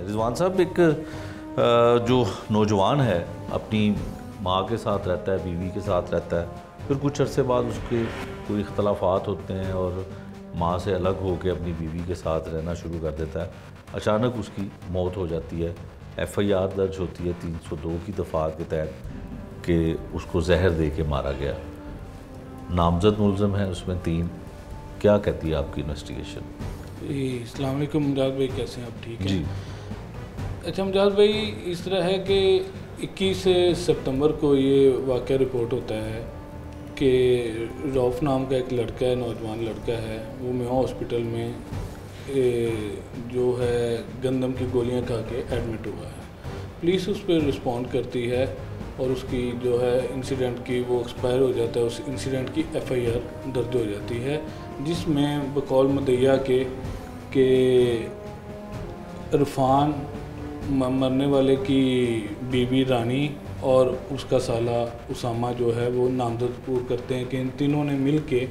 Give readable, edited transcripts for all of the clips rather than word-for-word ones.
रिजवान साहब, एक जो नौजवान है अपनी माँ के साथ रहता है, बीवी के साथ रहता है, फिर कुछ अरसे बाद उसके कोई इख्तलाफात होते हैं और माँ से अलग होकर अपनी बीवी के साथ रहना शुरू कर देता है। अचानक उसकी मौत हो जाती है। FIR दर्ज होती है 302 की दफ़ात के तहत कि उसको जहर दे के मारा गया। नामजद मुलज़म है उसमें 3। क्या कहती है आपकी इन्वेस्टिगेशन? अस्सलाम वालेकुम मुमताज़ भाई, कैसे हैं आप? ठीक है जी। अच्छा मुमताज़ भाई, इस तरह है कि 21 सितंबर को ये वाक़या रिपोर्ट होता है कि रऊफ़ नाम का एक लड़का है, नौजवान लड़का है, वो मेवा हॉस्पिटल में जो है गंदम की गोलियां खा के एडमिट हुआ है। पुलिस उस पर रिस्पॉन्ड करती है और उसकी जो है इंसिडेंट की वो एक्सपायर हो जाता है। उस इंसिडेंट की FIR दर्ज हो जाती है, जिसमें बकौल मुद्दइया के इरफान, मरने वाले की बीवी रानी और उसका साला उसामा जो है वो नामजद करते हैं कि इन तीनों ने मिल के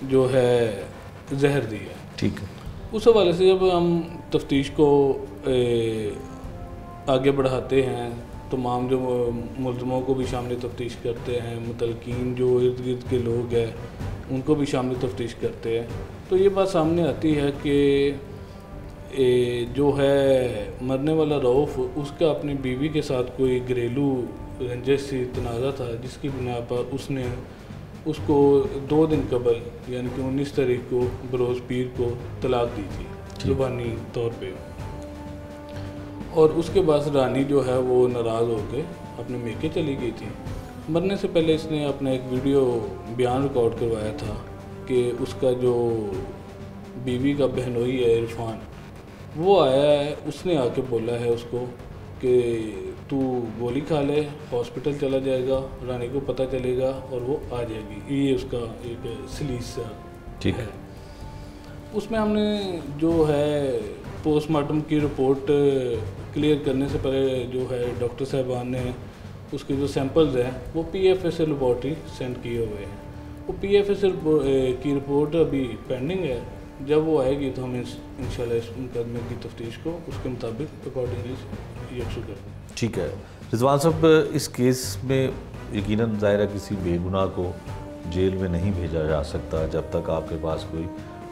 जो है जहर दिया। ठीक है। उस हवाले से जब हम तफ्तीश को आगे बढ़ाते हैं, तमाम जो मुलज़मों को भी शामिल तफ्तीश करते हैं, मुतलकीन जो इर्द गिर्द के लोग हैं उनको भी शामिल तफ्तीश करते हैं, तो ये बात सामने आती है कि जो है मरने वाला रऊफ़, उसका अपनी बीवी के साथ कोई घरेलू रंजिश सी तनाज़ा था, जिसकी बिना पर उसने उसको 2 दिन कबल यानी कि 19 तारीख को बरोज़ पीर को तलाक दी थी ज़ुबानी तौर पे। और उसके बाद रानी जो है वो नाराज़ होकर अपने मेके चली गई थी। मरने से पहले इसने अपना एक वीडियो बयान रिकॉर्ड करवाया था कि उसका जो बीवी का बहनोई है इरफान, वो आया है, उसने आके बोला है उसको कि तू गोली खा ले, हॉस्पिटल चला जाएगा, रानी को पता चलेगा और वो आ जाएगी। ये उसका एक सलीस सा ठीक है। उसमें हमने जो है पोस्टमार्टम की रिपोर्ट क्लियर करने से पहले जो है डॉक्टर साहबान ने उसके जो सैंपल्स हैं वो PFS लेबॉर्ट्री सेंड किए हुए हैं। वो PFS की रिपोर्ट अभी पेंडिंग है। जब वो आएगी तो हम इंशाल्लाह इस मुकदमे की तफ्तीश को उसके मुताबिक अकॉर्डिंगली यकसू कर देंगे। ठीक है। रिजवान साहब, इस केस में यकीनन ज़ाहिर है किसी बेगुनाह को जेल में नहीं भेजा जा सकता जब तक आपके पास कोई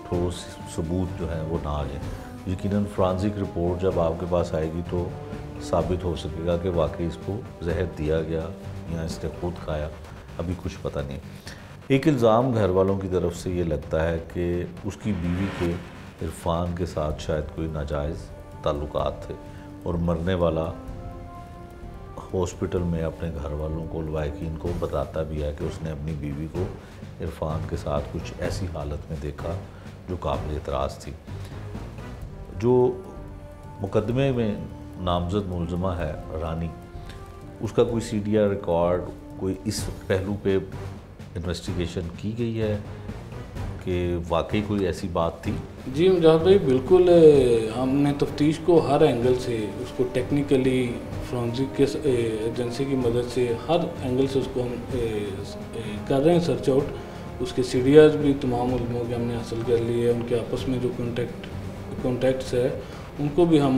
ठोस सबूत जो है वो ना आ जाए। यकीनन फॉरेंसिक रिपोर्ट जब आपके पास आएगी तो साबित हो सकेगा कि वाकई इसको जहर दिया गया या इसने खुद खाया, अभी कुछ पता नहीं। एक इल्ज़ाम घर वालों की तरफ से ये लगता है कि उसकी बीवी के इरफान के साथ शायद कोई नाजायज़ ताल्लुकात थे और मरने वाला हॉस्पिटल में अपने घर वालों को, लवाकिन को बताता भी है कि उसने अपनी बीवी को इरफान के साथ कुछ ऐसी हालत में देखा जो काबिल एतराज़ थी। जो मुकदमे में नामजद मुलज़मा है रानी, उसका कोई CDR रिकॉर्ड, कोई इस पहलू पे इन्वेस्टिगेशन की गई है कि वाकई कोई ऐसी बात थी? जी मुमताज़ भाई, बिल्कुल। हमने तफ्तीश को हर एंगल से उसको टेक्निकली फॉरेंसिक के एजेंसी की मदद से हर एंगल से उसको हम कर रहे हैं सर्च आउट। उसके CDRs भी तमाम मुल्कों के हमने हासिल कर लिए। उनके आपस में जो कॉन्टैक्ट्स है उनको भी हम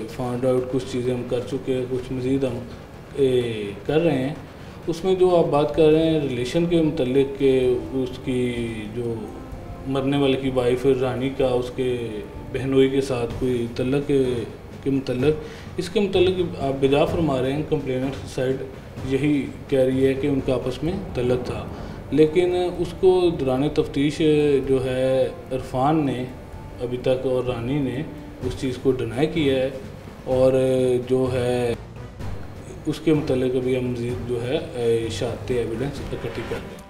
फाइंड आउट, कुछ चीज़ें हम कर चुके हैं, कुछ मज़ीद हम कर रहे हैं। उसमें जो आप बात कर रहे हैं रिलेशन के मतलब के, उसकी जो मरने वाले की वाइफ रानी का उसके बहनोई के साथ कोई तल्लक के मतलब, इसके मतलब आप बिजा फरमा रहे हैं। कंप्लेनेंट साइड यही कह रही है कि उनका आपस में तल्लक था, लेकिन उसको दौरान तफ्तीश जो है इरफान ने अभी तक और रानी ने उस चीज़ को डिनाई किया है और जो है उसके मतलब अभी हम मज़ीद जो है शहादती एविडेंस इकट्ठी कर रहे हैं।